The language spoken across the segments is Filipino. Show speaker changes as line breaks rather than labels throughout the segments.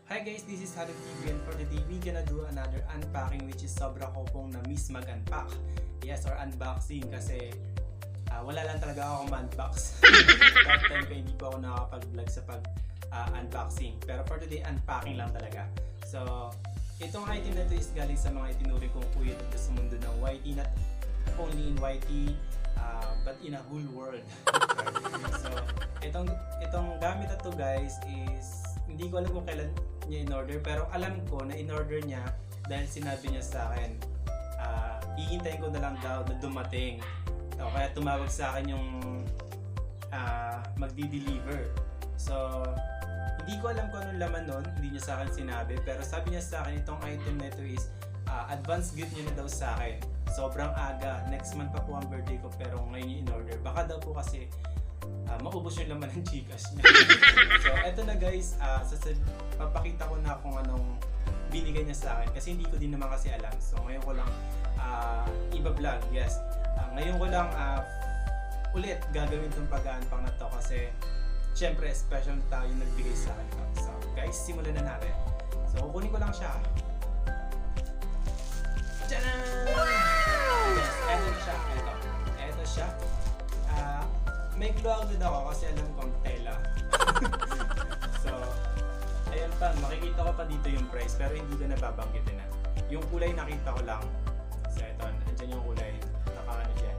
Hi guys, this is Hakdog TV, and for today we gonna do another unpacking, which is sobra ko pong na-miss mag-unpack. Yes, or unboxing kasi wala lang talaga ako ma-unbox. That time ko hindi po ako nakakapag-vlog sa unboxing. Pero for today, unpacking lang talaga. So, itong item na ito is galing sa mga itinuring kong kuya dito sa mundo ng YT, not only in YT, but in a whole world. So, itong gamit na to guys is hindi ko alam kung kailan niya in-order, pero alam ko na in-order niya dahil sinabi niya sa akin hihintayin ko na lang daw na dumating. O kaya tumawag sa akin yung magdi-deliver. So, hindi ko alam kung anong laman nun, hindi niya sa akin sinabi, pero sabi niya sa akin itong item na ito is advance gift niya na daw sa akin. Sobrang aga, next month pa po ang birthday ko pero ngayon yung in-order. Baka daw po kasi maubos yung laman ng Gcash niya. So, eto na guys, papakita ko na kung anong binigay niya sa akin kasi hindi ko din naman kasi alam. So, ngayon ko lang iba-vlog, yes. Ngayon ko lang ulit gagawin itong pag-unpack na to kasi syempre special tayo yung nagbigay sa akin. So, guys, simulan na natin. So, kukunin ko lang siya. Tchanan! Wow! Yes, eto na siya. Eto siya. May glow din ako kasi alam kong tela. So, ayun pa, makikita ko pa dito yung price pero hindi ko nababanggitin na. Yung kulay nakita ko lang. So, ito, andyan yung kulay. Nakaano dyan.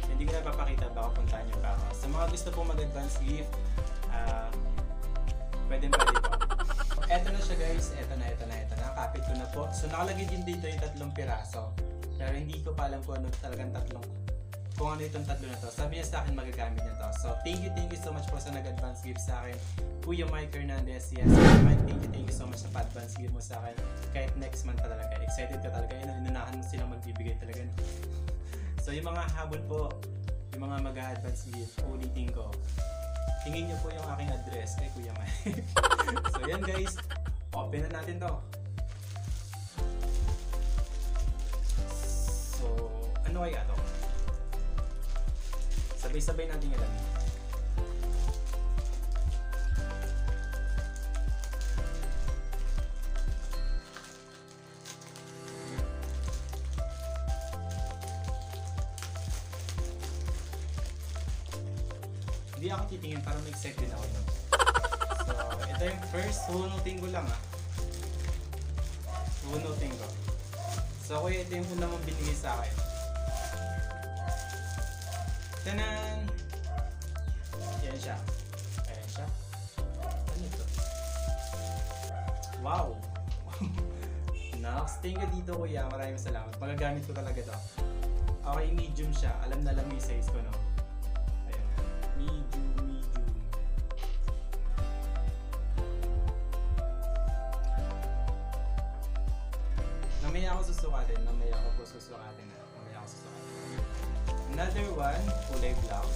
So, hindi ko napapakita, baka puntahan nyo pa ako. Sa mga gusto pong mag-advance gift, pwede po. Eto na siya guys, eto na. Kapit ko na po. So, nakalagay din dito yung 3 piraso. Pero hindi ko pa alam kung ano talagang kung ano itong 3 na to. Sabi niya sa akin magagamit niya to. So, thank you so much po sa nag-advance gift sa akin. Kuya Mike Hernandez, yes. Mike, thank you so much sa pa-advance gift mo sa akin. Kahit next month pa talaga. Excited ka talaga. Inunahan mo silang magbibigay talaga. So, yung mga habol po, yung mga mag-advance gift, ulitin ko. Tingin niyo po yung aking address kay Kuya Mike. So, yan guys. Open na natin to. So, ano kaya to? Sabay-sabay natin alam. Hindi ako titingin para mag-excited din ako. So, ito yung first. Hunutin ko lang Hunutin ko. So, kuya, ito yung unang mong binigay sa akin. Tanan! Yan siya. Ayan siya. Ano ito? Wow! Next, thank you dito kuya. Maraming salamat. Magagamit ko talaga to. Okay, medium siya. Alam na lang yung size ko, no? Ayan. Medium. Namaya ako susukatin. Another one, kulay black.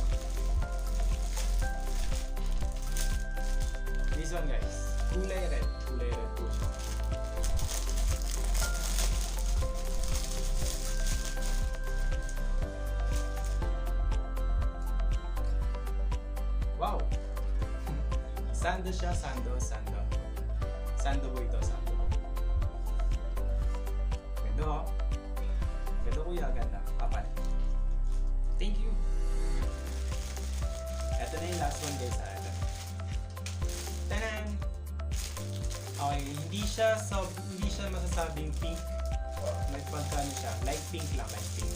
This one guys, kulay red po siya. Wow! Sando siya, sando po ito, sando. Ganda kuya, ganda. Kapal. Thank you. Ito na yung last one guys. Tanan! Okay, hindi siya masasabing pink. May pagkano siya. Light pink lang, light pink.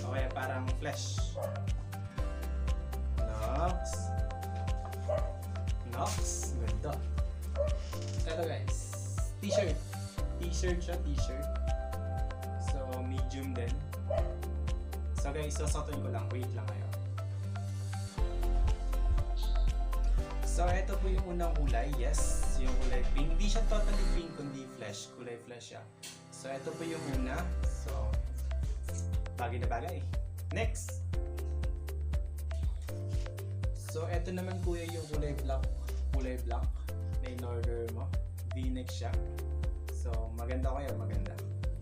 Okay, parang flesh. Nox. Ganda. Ito guys. T-shirt siya. So, medium din. So guys, sasatin ko lang. Wait lang kayo. So, ito po yung unang kulay. Yes, yung kulay pink. Hindi siya totally pink, kundi flesh. Kulay flesh siya. So, ito po yung una. So, bagay na bagay. Next! So, ito naman kuya yung kulay black. Na in-order mo. V-neck siya. So, maganda ko yan. Maganda.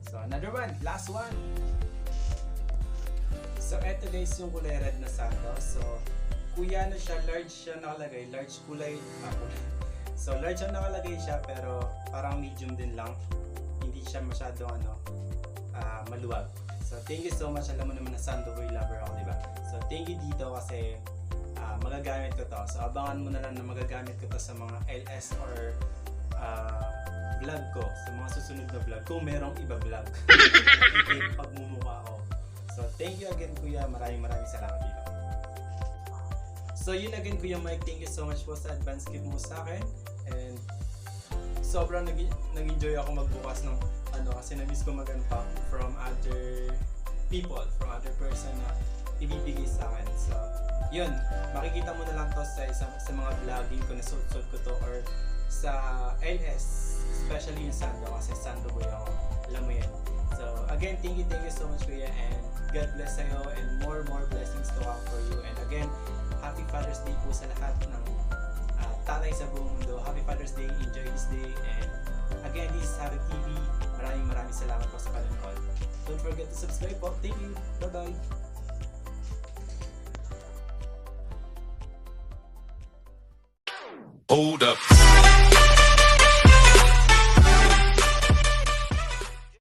So, another one. Last one. So, eto guys yung kulay red na sando. So, kuya na siya, large siya nakalagay. Large kulay. So large ang nakalagay siya pero parang medium din lang. Hindi siya masyadong maluwag. So thank you so much. Alam mo naman na Sandoboy lover ako, diba? So thank you dito kasi magagamit ko to. So abangan mo na lang na magagamit ko to sa mga LS or vlog ko, sa mga susunod na vlog kung merong iba vlog. Okay, pagmumukha ko. So thank you again kuya, maraming salamat dito. So yun again kuya Mike, thank you so much po sa advance gift mo sa akin. And sobrang nag-enjoy ako magbukas ng kasi na-miss ko mag-unpack from other people, from other person na ibibigay sa akin. So yun, makikita mo na lang to sa mga vlogging ko na suot ko to or sa LS, especially yung Sando kasi Sando boy ako, alam mo yan. So again, thank you so much kuya, and God bless sa'yo and more blessings to come for you. And again, Happy Father's Day po sa lahat ng tatay sa buong mundo. Happy Father's Day, enjoy this day, and again, this is Hakdog TV. Maraming salamat po sa panonood. Don't forget to subscribe po. Thank you. Bye-bye.
Hold up.